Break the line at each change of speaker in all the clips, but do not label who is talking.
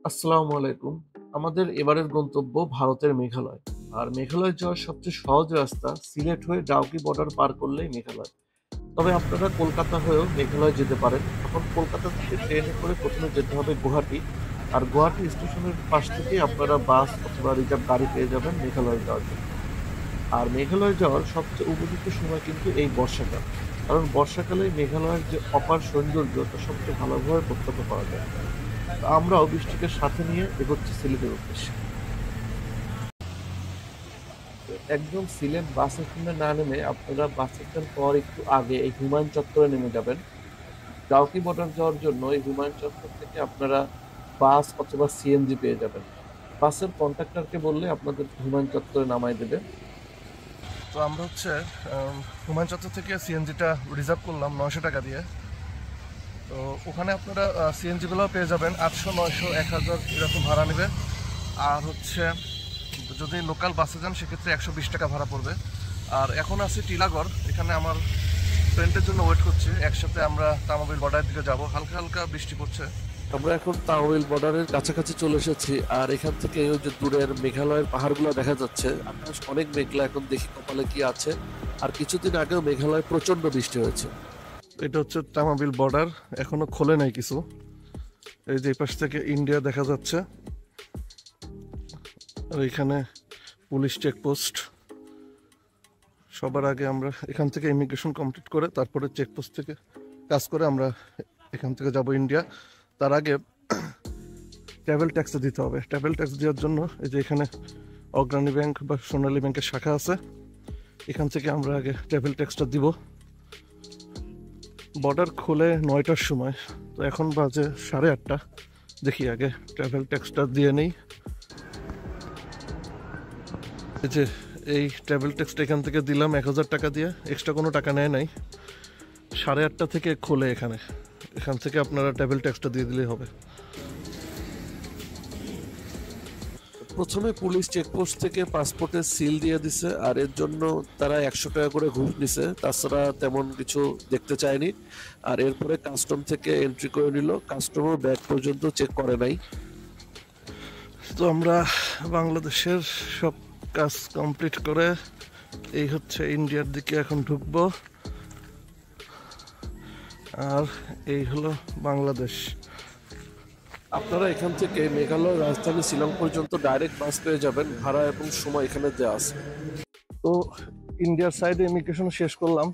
আসসালামু আলাইকুম। আমাদের এবারের গন্তব্য ভারতের মেঘালয়। আর মেঘালয় যাওয়ার সবচেয়ে সহজ রাস্তা সিলেট হয়ে ডাউকি বর্ডার পার করলেই মেঘালয়। তবে আপনারা কলকাতা হয়েও মেঘালয় যেতে পারেন। তখন কলকাতা থেকে ট্রেনে করে ১ম এ যেতে হবে গুয়াহাটি। আর গুয়াহাটি স্টেশনের পাশ থেকেই আপনারা বাস অথবা রিজার্ভ গাড়ি পেয়ে যাবেন মেঘালয় যাওয়ার জন্য। আর মেঘালয় যাওয়ার সবচেয়ে উপযুক্ত সময় কিন্তু এই বর্ষাকাল। কারণ বর্ষাকালে মেঘালয়ের যে অপার সৌন্দর্য তা সবচেয়ে ভালোভাবে প্রত্যক্ষ করা যায়। আমরাও বৃষ্টিকে সাথে নিয়ে এগোচ্ছি সিলেটের উদ্দেশ্যে। একদম সিলেট বাস স্ট্যান্ডে না নেমে আপনারা বাস স্ট্যান্ড পর একটু আগে এই হুমায়ুন চত্বরে নেমে যাবেন। ডাউকি বর্ডার যাওয়ার জন্য এই হুমায়ুন চত্বর থেকে আপনারা বাস অথবা সিএনজি পেয়ে যাবেন। বাসের কন্ট্রাক্টরকে বললে আপনাদের হুমায়ুন চত্বরে নামাই দেবে। তো আমরা হচ্ছে হুমায়ুন চত্বর থেকে সিএনজিটা রিজার্ভ করলাম ৯০০ টাকা দিয়ে। তো ওখানে আপনারা সিএনজিগুলো পেয়ে যাবেন ৮০০, ৯০০, ১০০০ এরকম ভাড়া নেবে। আর হচ্ছে যদি লোকাল বাসে যান সেক্ষেত্রে ১২০ টাকা ভাড়া পড়বে। আর এখন আছি টিলাগড়, এখানে আমার ফ্রেন্ডের জন্য ওয়েট করছি। একসাথে আমরা তামাবিল বর্ডারের দিকে যাব। হালকা হালকা বৃষ্টি পড়ছে। আমরা এখন তামাবিল বর্ডারের কাছাকাছি চলে এসেছি। আর এখান থেকে ওই যে দূরের মেঘালয়ের পাহাড়গুলো দেখা যাচ্ছে। আকাশ অনেক মেঘলা, এখন দেখি কপালে কি আছে। আর কিছুদিন আগেও মেঘালয় প্রচন্ড বৃষ্টি হয়েছে। এটা হচ্ছে তামাবিল বর্ডার, এখনো খোলে নাই কিছু। এই যে পাশ থেকে ইন্ডিয়া দেখা যাচ্ছে। আর এখানে পুলিশ চেকপোস্ট। সবার আগে আমরা এখান থেকে ইমিগ্রেশন কমপ্লিট করে তারপরে চেকপোস্ট থেকে কাজ করে আমরা এখান থেকে যাব ইন্ডিয়া। তার আগে ট্রাভেল ট্যাক্স দিতে হবে। ট্রাভেল ট্যাক্স দেওয়ার জন্য এই যে এখানে অগ্রণী ব্যাংক বা সোনালী ব্যাংকের শাখা আছে, এখান থেকে আমরা আগে ট্রাভেল ট্যাক্সটা দিব। বর্ডার খোলে ৯টার সময়, তো এখন বাজে ৮:৩০। দেখি আগে ট্রাভেল ট্যাক্সটা দিয়ে নেই। এই যে এই ট্রাভেল ট্যাক্সটা এখান থেকে দিলাম ১০০০ টাকা দিয়ে, এক্সট্রা কোনো টাকা নেয় নাই। ৮:৩০ থেকে খোলে এখানে, এখান থেকে আপনারা ট্রাভেল ট্যাক্সটা দিয়ে দিলেই হবে। প্রথমে পুলিশ চেকপোস্ট থেকে পাসপোর্টের সিল দিয়ে দিছে, আর এর জন্য তারা ১০০ টাকা করে ঘুষ নিছে। তাছাড়া তেমন কিছু দেখতে চায়নি। আর এরপরে কাস্টম থেকে এন্ট্রি করে নিল, কাস্টমও ব্যাগ পর্যন্ত চেক করে নাই। তো আমরা বাংলাদেশের সব কাজ কমপ্লিট করে এই হচ্ছে ইন্ডিয়ার দিকে এখন ঢুকবো। আর এই হলো বাংলাদেশ। আপনারা এখান থেকে মেঘালয় রাজধানী শিলং পর্যন্ত ডাইরেক্ট বাস পেয়ে যাবেন, ভাড়া এবং সময় এখানে দেওয়া আছে। তো ইন্ডিয়ার সাইডে ইমিগ্রেশন শেষ করলাম।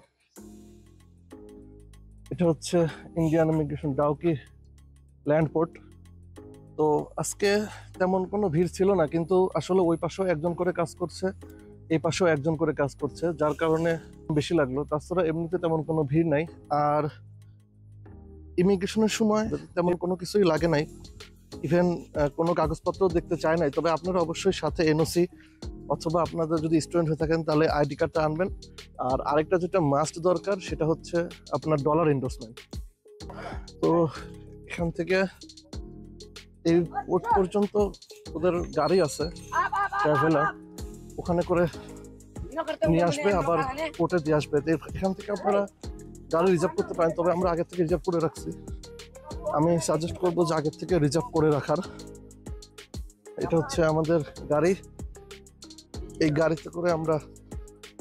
এটা হচ্ছে Indian immigration Dawki land port. তো আজকে তেমন কোনো ভিড় ছিল না, কিন্তু আসলে ওই পাশেও একজন করে কাজ করছে, এই পাশেও একজন করে কাজ করছে, যার কারণে বেশি লাগলো। তাছাড়া এমনিতে তেমন কোনো ভিড় নাই। আর ইমিগ্রেশনের সময় তেমন কোনো কিছুই লাগে নাই, ইভেন কোনো কাগজপত্র দেখতে চায় নাই। তবে আপনারা অবশ্যই সাথে এনওসি অথবা আপনাদের যদি স্টুডেন্ট হয়ে থাকেন তাহলে আইডি কার্ডটা আনবেন। আর আরেকটা যেটা মাস্ট দরকার সেটা হচ্ছে আপনার ডলার এন্ডোর্সমেন্ট। তো এখান থেকে এই পোর্ট পর্যন্ত ওদের গাড়ি আছে ট্রাভেলার, ওখানে করে নিয়ে আসবে আবার পোর্টে দিয়ে আসবে। এখান থেকে আপনারা গাড়ি রিজার্ভ করতে পারেন, তবে আমরা আগে থেকে রিজার্ভ করে রাখছি। আমি সাজেস্ট করবো যে আগের থেকে রিজার্ভ করে রাখার। এটা হচ্ছে আমাদের গাড়ি, এই গাড়িতে করে আমরা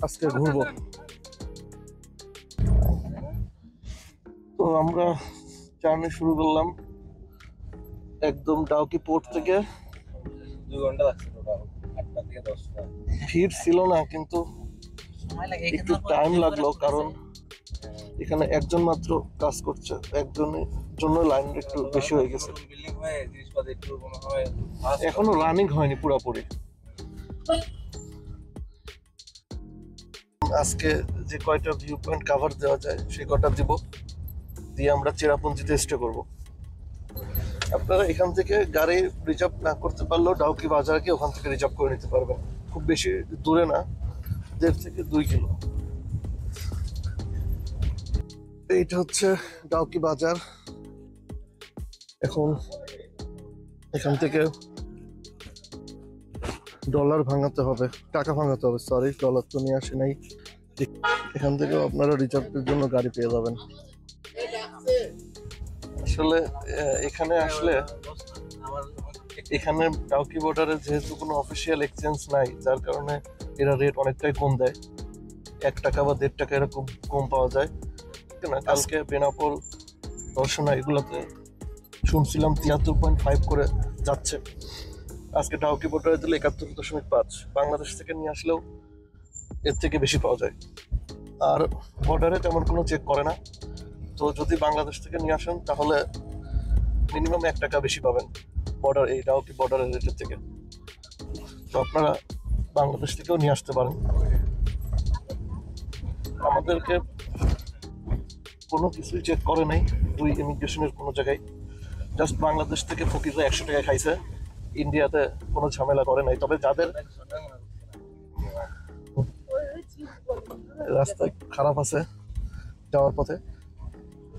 আজকে ঘুরবো। তো আমরা জার্নি শুরু করলাম একদম ডাউকি পোর্ট থেকে।
2 ঘন্টা লাগছে টোটাল, 8টা থেকে 10টা।
ভিড় ছিল না, কিন্তু একটু টাইম লাগলো, কারণ এখানে একজন মাত্র কাজ করছে, একজনের জন্য লাইন একটু বেশি হয়ে গেছে।
বিল্ডিং হয়ে জিনিসপত্র একটু মনে হয়
এখনো রানিং হয়নি পুরোপুরি। আজকে যে কয়টা ভিউ পয়েন্ট কভার দেওয়া যায় সেই কটা দিব, দিয়ে আমরা চেরাপুঞ্জিতে স্টে করব। আপনারা এখান থেকে গাড়ি রিজার্ভ না করতে পারলেও ডাউকি বাজার গিয়ে ওখান থেকে রিজার্ভ করে নিতে পারবেন। খুব বেশি দূরে না, 1.5 থেকে 2 কিলো। এইটা হচ্ছে ডাউকি বাজার। এখন এখান থেকে ডলার ভাঙাতে হবে, টাকা ভাঙাতে হবে, সরি ডলার তো নিয়ে আসে নাই। এখান থেকেও আপনারা রিজার্ভের জন্য গাড়ি পেয়ে যাবেন। আসলে এখানে আসলে
এখানে ডাউকি বর্ডারে যেহেতু কোনো অফিসিয়াল এক্সচেঞ্জ নাই, যার কারণে এরা রেট অনেকটাই কম দেয়, 1 টাকা বা 1.5 টাকা এরকম কম পাওয়া যায়। ঠিক না? কালকে বেনাপোল, দর্শনা এগুলোতে শুনছিলাম 73.5 করে যাচ্ছে, আজকে ডাউকি বর্ডারে দিলে 71.5। বাংলাদেশ থেকে নিয়ে আসলেও এর থেকে বেশি পাওয়া যায়। আর বর্ডারে তেমন কোনো চেক করে না, তো যদি বাংলাদেশ থেকে নিয়ে আসেন তাহলে মিনিমাম 1 টাকা বেশি পাবেন বর্ডার, এই ডাউকি বর্ডারের রেটের থেকে। তো আপনারা বাংলাদেশ থেকেও নিয়ে আসতে পারেন। আমাদেরকে কোনো কিছুই চেক করে নাই ওই ইমিগ্রেশনের কোনো জায়গায়, জাস্ট বাংলাদেশ থেকে ফকিররা 100 টাকা খাইছে, ইন্ডিয়াতে কোনো ঝামেলা করে নাই। তবে যাদের রাস্তা খারাপ আছে যাওয়ার পথে,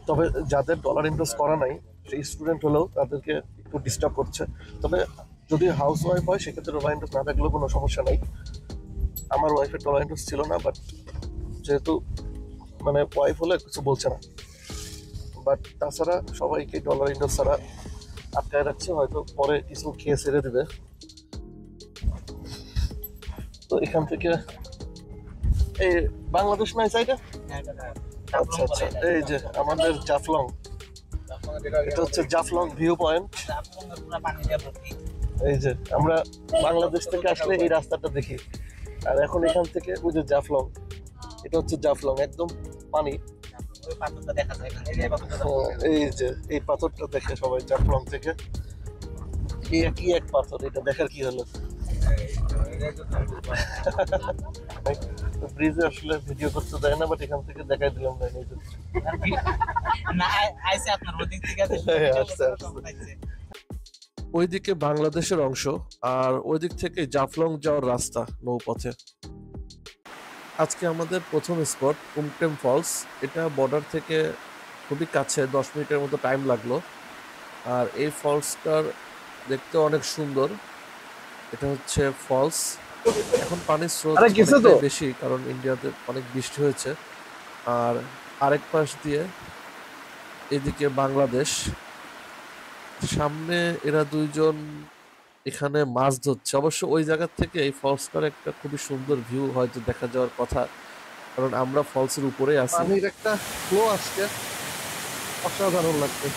তবে যাদের ডলার ইনভেস্ট করা নাই সেই স্টুডেন্ট হলেও তাদেরকে একটু ডিস্টার্ব করছে। তবে যদি হাউস ওয়াইফ হয় সেক্ষেত্রে ডলার ইনভেস্ট না থাকলেও কোনো সমস্যা নাই। আমার ওয়াইফের ডলার ইনভেস্ট ছিল না, বাট যেহেতু মানে ওয়াইফ হলে কিছু বলছে না, বাট তাছাড়া সবাইকে ডলার ইনভেস্ট ছাড়া আটকায় রাখছে, হয়তো পরে কিছু খেয়ে ছেড়ে দেবে। তো এখান থেকে এই বাংলাদেশ নাই সাইডে, আচ্ছা আচ্ছা, এই যে আমাদের জাফলং, এটা হচ্ছে জাফলং ভিউ পয়েন্ট। এই যে আমরা বাংলাদেশ থেকে আসলে এই রাস্তাটা দেখি, আর এখন এখান থেকে ওই যে জাফলং, এটা হচ্ছে জাফলং, একদম পানি। এই যে এই পাথরটা দেখে সবাই জাফলং থেকে, কি কি এক পাথর, এটা দেখার কি হলো? ব্রিজে আসলে ভিডিও করতে দেয় না, বাট এখান থেকে দেখাই দিলাম। ওইদিকে বাংলাদেশের অংশ, আর ওই দিক থেকে জাফলং যাওয়ার রাস্তা নৌপথে। আজকে আমাদের প্রথম স্পট কুমক্রেম ফলস, এটা বর্ডার থেকে খুবই কাছে, 10 মিনিটের মতো টাইম লাগলো। আর এই ফলসটার দেখতে অনেক সুন্দর। এটা হচ্ছে ফলস, এখন পানির স্রোত অনেকটাই বেশি কারণ ইন্ডিয়াতে অনেক বৃষ্টি হয়েছে। আর আরেক পাশ দিয়ে এদিকে বাংলাদেশ, সামনে এরা দুইজন এখানে মাছ ধরছে। অবশ্য ওই জায়গা থেকে এই ফলসটার একটা খুবই সুন্দর ভিউ হয়তো দেখা যাওয়ার কথা, কারণ আমরা ফলসের উপরে আছি। পানির একটা ফ্লো আজকে অসাধারণ লাগছে।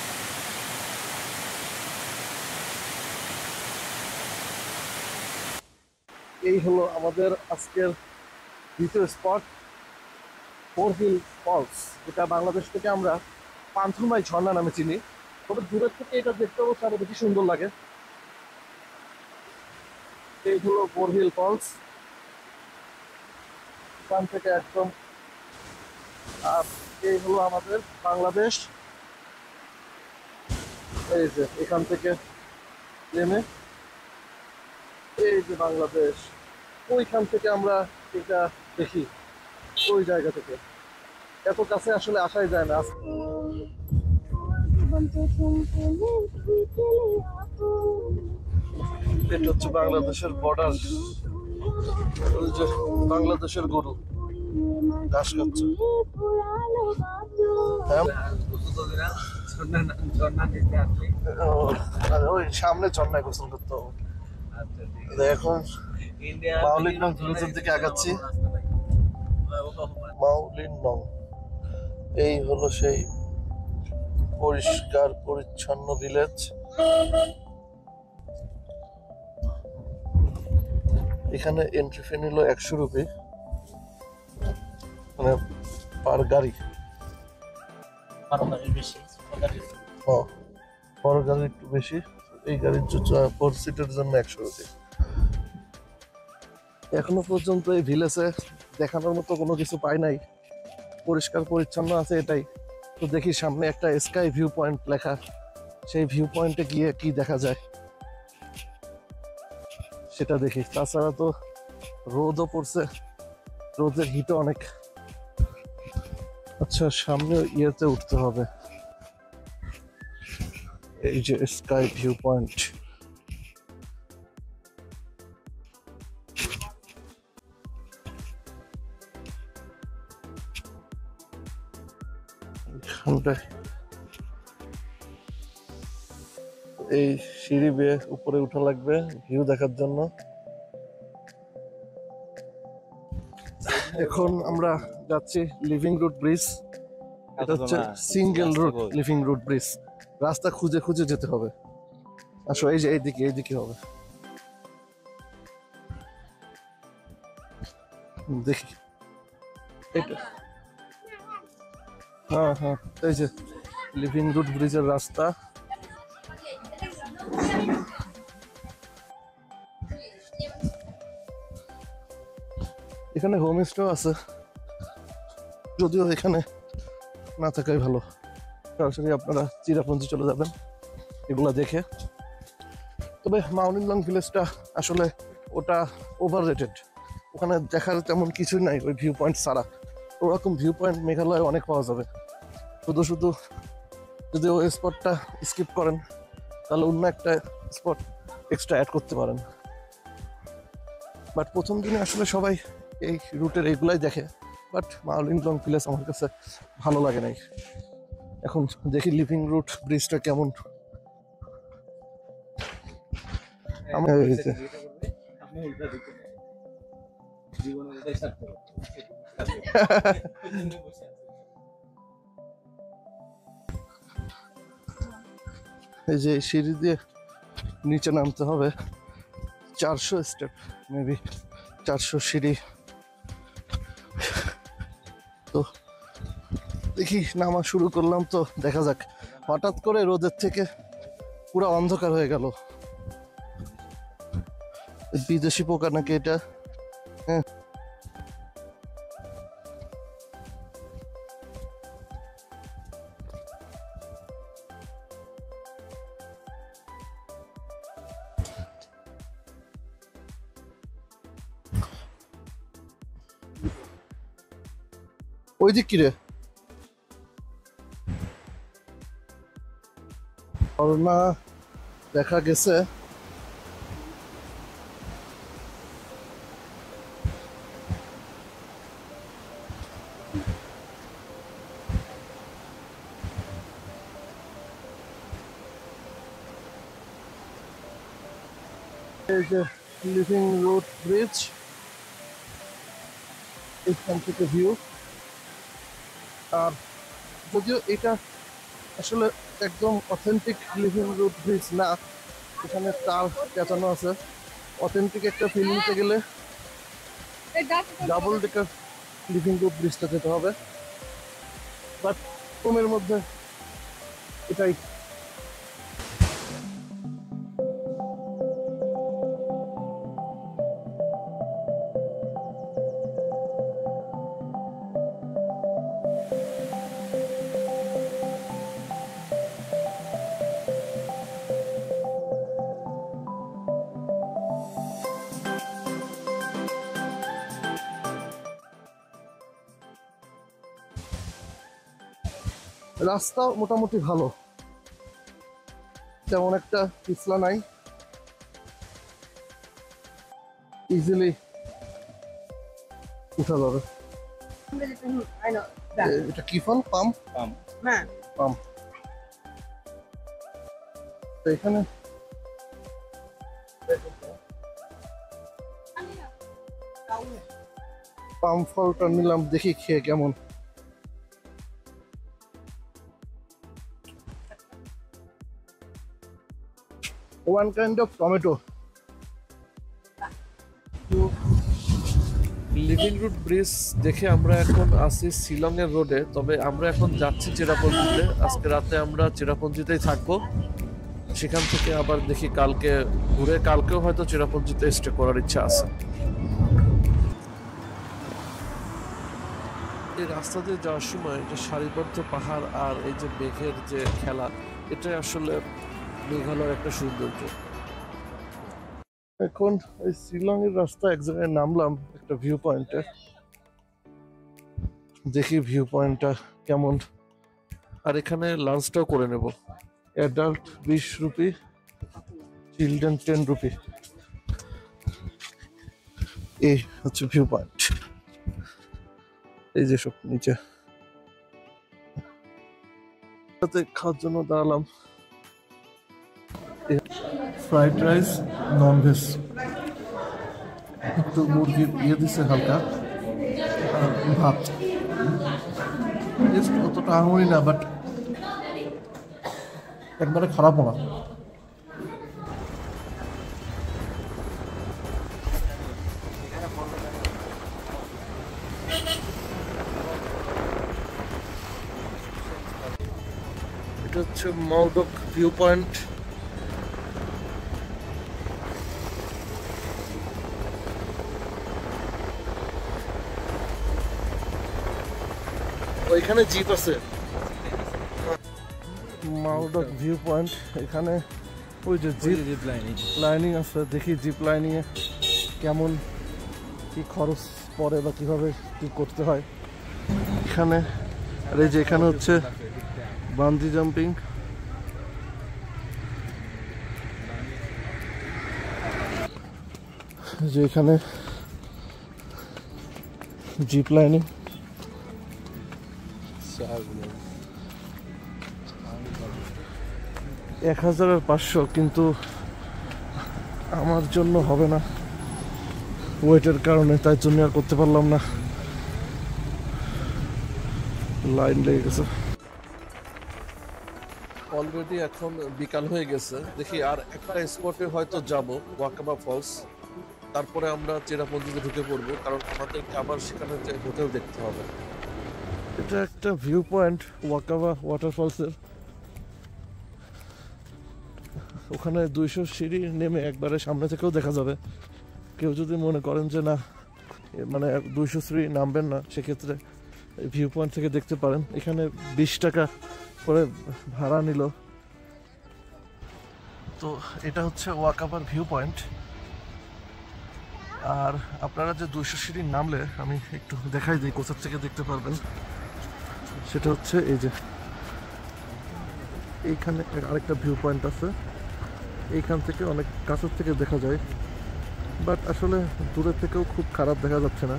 এই হলো আমাদের আজকের দ্বিতীয় স্পট, বোরহিল ফলস, যেটা বাংলাদেশ থেকে আমরা পান্থুমাই ঝর্ণা নামে চিনি। তবে দূরের থেকে এটা দেখতে অবশ্য আরো বেশি সুন্দর লাগে। এই হলো বোরহিল ফলস, এখান থেকে একদম। আর এই হলো আমাদের বাংলাদেশ, এই যে এখান থেকে নেমে এই যে বাংলাদেশ, ওইখান থেকে আমরা এটা দেখি, ওই জায়গা থেকে এত কাছে আসলে আসাই যায় না। এটা হচ্ছে বাংলাদেশের বর্ডার, ওই যে বাংলাদেশের গরু ঘাস খাচ্ছে। ওই সামনে ঝর্ণায় গোসল করতে হবে। এখন মাউলিনং ভিলেজের দিকে আগাচ্ছি। মাউলিনং, এই হলো সেই পরিষ্কার পরিচ্ছন্ন ভিলেজ। এখানে এন্ট্রি ফি নিল 100 রুপি, মানে পার গাড়ি। বড় গাড়ি একটু বেশি, এই গাড়ির 4 সিটের জন্য 100 রুপি। এখনো পর্যন্ত এই ভিলেজে দেখানোর মতো কোনো কিছু পাই নাই, পরিষ্কার পরিচ্ছন্ন আছে এটাই। তো দেখি সামনে একটা স্কাই ভিউ পয়েন্ট লেখা, সেই ভিউ পয়েন্টে গিয়ে কি দেখা যায় সেটা দেখি। তাছাড়া তো রোদও পড়ছে, রোদের হিটও অনেক। আচ্ছা, সামনে ইয়েতে উঠতে হবে, এই যে স্কাই ভিউ পয়েন্ট। এই সিঁড়ি বেয়ে উপরে উঠা লাগবে ভিউ দেখার জন্য। এখন আমরা যাচ্ছি লিভিং রুট ব্রিজ। এটা হচ্ছে single root living root bridge. রাস্তা খুঁজে খুঁজে যেতে হবে। আসো এই যে এইদিকে হবে। দেখি এটা, হ্যাঁ হ্যাঁ, এই যে লিভিং রুট ব্রিজের রাস্তা। এখানে হোমস্টেও আছে, যদিও এখানে না থাকাই ভালো। সরাসরি আপনারা চিরাপুঞ্জি চলে যাবেন এগুলা দেখে। তবে মাউলিং লং ভিলেজটা আসলে ওটা ওভার রেটেড। ওখানে দেখার তেমন কিছুই নাই ওই ভিউ পয়েন্ট ছাড়া। ওরকম ভিউ পয়েন্ট মেঘালয়ে অনেক পাওয়া যাবে। শুধু শুধু যদি ওই স্পটটা স্কিপ করেন তাহলে অন্য একটা স্পট এক্সট্রা অ্যাড করতে পারেন। বাট প্রথম দিনে আসলে সবাই এই রুটের এইগুলাই দেখে। বাট মাউলিং লং ভিলেজ আমার কাছে ভালো লাগে নাই। এখন দেখি লিভিং রুট ব্রিজটা কেমন। এই যে সিঁড়ি দিয়ে নিচে নামতে হবে 400 স্টেপ, মেবি 400 সিঁড়ি। তো দেখি নামা শুরু করলাম, তো দেখা যাক। হঠাৎ করে রোদের থেকে পুরো অন্ধকার হয়ে গেল। বিদেশি পোকা নাকি এটা? হ্যাঁ, ওই দিক কি রে? করোনা দেখা গেছে। এই যে লিভিং রুট ব্রিজ, এখান থেকে ভিউ। আর যদিও এটা আসলে একদম অথেন্টিক লিভিং রুট ব্রিজ না, এখানে তার পেঁচানো আছে। অথেন্টিক একটা ফিল নিতে গেলে ডাবল ডেকার লিভিং রুট ব্রিজটা যেতে হবে। বাট রুমের মধ্যে এটাই। রাস্তা মোটামুটি ভালো, তেমন একটা পিছলা নাই, ইজিলি উঠা যাবে। এটা কি ফল? পাম পাম। এখানে পাম ফলটা নিলাম, দেখি খেয়ে কেমন। One kind of tomato.
Living root bridge দেখে আমরা এখন আছি শিলং এর রোডে। তবে আমরা এখন যাচ্ছি চেরাপুঞ্জিতে। আজকে রাতে আমরা চেরাপুঞ্জিতেই থাকবো। সেখান থেকে আবার দেখি কালকে ঘুরে, কালকেও হয়তো চেরাপুঞ্জিতে স্টে করার ইচ্ছা আছে। এই রাস্তা দিয়ে যাওয়ার সময় যে সারিবদ্ধ পাহাড় আর এই যে মেঘের যে খেলা, এটাই আসলে মেঘালয়ের একটা সৌন্দর্য।
এখন ওই শিলং এর রাস্তা এক জায়গায় নামলাম একটা ভিউ পয়েন্টে, দেখি ভিউ পয়েন্টটা কেমন।
আর এখানে লাঞ্চটাও করে নেব।
Adult 20 rupee, children 10 rupee. এই হচ্ছে ভিউ পয়েন্ট। এই যে সব নিচে খাওয়ার জন্য দাঁড়ালাম। ফ্রাইড রাইস নন ভেজ, একটু মুরগির দিচ্ছে হালকা, আর ভাত। টেস্ট অতটা আহামরি না, বাট একবারে খারাপও না। এটা হচ্ছে মাউডক ভিউ পয়েন্ট। ওইখানে জিপ আছে, মাউডক ভিউ পয়েন্ট। এখানে ওই যে জিপ লাইনিং আছে, দেখি জিপ লাইনিং এ কেমন কি খরচ পড়ে বা কিভাবে কি করতে হয় এখানে। আর এই যে এখানে হচ্ছে বানজি জাম্পিং। যে এখানে জিপ লাইনিং। 1500, কিন্তু আমার জন্য হবে না ওয়েটের কারণে, তাই জন্য আর করতে পারলাম না, লাইন লেগে গেছে। অলরেডি এখন বিকাল হয়ে গেছে, দেখি আর একটা স্পটে হয়তো যাব, ওয়াকাবা ফলস, তারপরে আমরা চেরাপুঞ্জিতে ঢুকে পড়বো, কারণ আমাদেরকে আবার সেখানে যে হোটেল দেখতে হবে। এটা একটা ভিউ পয়েন্ট ওয়াকাবা ওয়াটারফলসের। ওখানে 200 সিঁড়ি নেমে একবারে সামনে থেকেও দেখা যাবে। কেউ যদি মনে করেন যে না, মানে 200 সিঁড়ি নামবেন না, সেক্ষেত্রে ভিউ পয়েন্ট থেকে দেখতে পারেন। এখানে 20 টাকা করে ভাড়া নিল। তো এটা হচ্ছে ওয়াকাবার ভিউ পয়েন্ট। আর আপনারা যে 200 সিঁড়ি নামলে, আমি একটু দেখাই দিই কোথা থেকে দেখতে পারবেন। সেটা হচ্ছে এই যে এইখানে আরেকটা ভিউ পয়েন্ট আছে, এইখান থেকে অনেক কাছের থেকে দেখা যায়, বাট আসলে দূরের থেকেও খুব খারাপ দেখা যাচ্ছে না।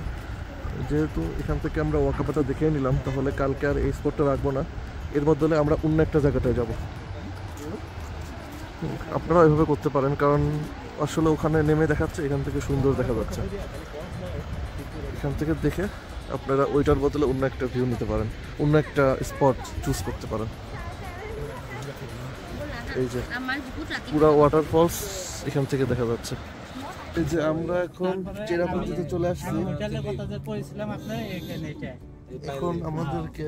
যেহেতু এখান থেকে আমরা ওয়াকাবাটা দেখে নিলাম, তাহলে কালকে আর এই স্পটটা রাখবো না, এর বদলে আমরা অন্য একটা জায়গাটায় যাব। আপনারা এভাবে করতে পারেন, কারণ আসলে ওখানে নেমে দেখাচ্ছে, এখান থেকে সুন্দর দেখা যাচ্ছে। এখান থেকে দেখে আপনারা ওইটার বদলে অন্য একটা ভিউ নিতে পারেন, অন্য একটা স্পট চুজ করতে পারেন। এই যে পুরা ওয়াটারফলস এখান থেকে দেখা যাচ্ছে। এই যে আমরা এখন চেরাপুঞ্জিতে চলে আসছি। এখন আমাদেরকে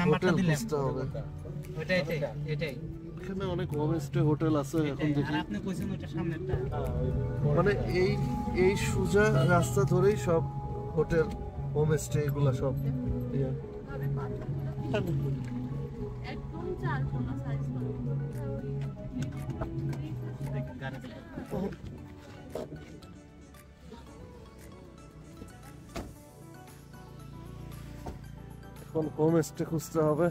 হোটেল খুঁজতে হবে। এখানে অনেক হোমস্টে হোটেল আছে, এখন দেখি। মানে এই সোজা রাস্তা ধরেই সব হোটেল, হোমস্টে এগুলা সব। এখন হোমস্টে খুঁজতে হবে।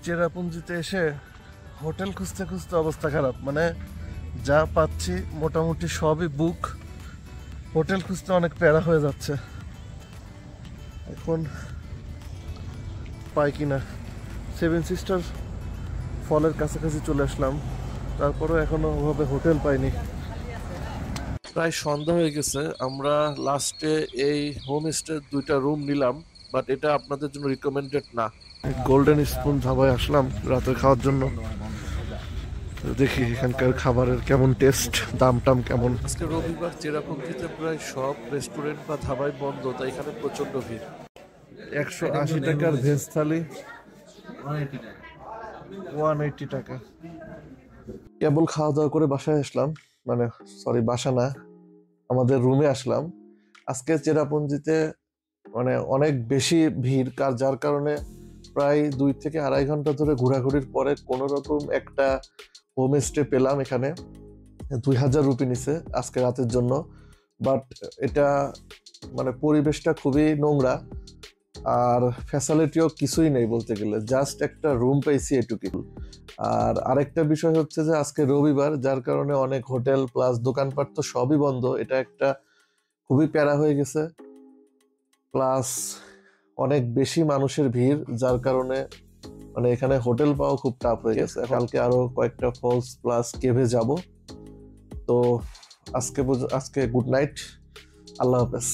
চেরাপুঞ্জিতে এসে হোটেল খুঁজতে খুঁজতে অবস্থা খারাপ, মানে যা পাচ্ছি মোটামুটি সবই বুক। হোটেল খুঁজতে অনেক প্যারা হয়ে যাচ্ছে। এখন পাই কিনা। 7 সিস্টার ফলের কাছাকাছি চলে আসলাম, তারপরেও এখনো ওভাবে হোটেল পাইনি। প্রায় সন্ধ্যা হয়ে গেছে। আমরা লাস্টে এই হোমস্টে 2টা রুম নিলাম, বাট এটা আপনাদের জন্য রিকমেন্ডেড না। গোল্ডেন স্পুন ধাবায় আসলাম রাতে খাওয়ার জন্য। দেখি এখানকার খাবারের কেমন টেস্ট, দাম টাম কেমন। আজকে রবিবার, চেরাপুঞ্জিতে প্রায় সব রেস্টুরেন্ট বা ধাবাই বন্ধ, তাই এখানে প্রচন্ড ভিড়। 180 টাকার ভেজ থালি, 180 টাকা। কেবল খাওয়া দাওয়া করে বাসায় আসলাম, মানে সরি বাসা না, আমাদের রুমে আসলাম। আজকে চেরাপুঞ্জিতে মানে অনেক বেশি ভিড়, যার কারণে প্রায় 2 থেকে 2.5 ঘন্টা ধরে ঘোরাঘুরির পরে কোনো রকম একটা হোমস্টে পেলাম। এখানে 2000 রুপি নিছে আজকে রাতের জন্য, বাট এটা মানে পরিবেশটা খুবই নোংরা, আর ফ্যাসিলিটিও কিছুই নেই বলতে গেলে, জাস্ট একটা রুম পেয়েছি এটুকু। আর আরেকটা বিষয় হচ্ছে যে আজকে রবিবার, যার কারণে অনেক হোটেল প্লাস দোকানপাট তো সবই বন্ধ। এটা একটা খুবই প্যারা হয়ে গেছে। প্লাস অনেক বেশি মানুষের ভিড়, যার কারণে মানে এখানে হোটেল পাওয়া খুব টাফ হয়ে গেছে। কালকে আরো কয়েকটা ফলস প্লাস কেভে যাব। তো আজকে গুড নাইট, আল্লাহ হাফেজ।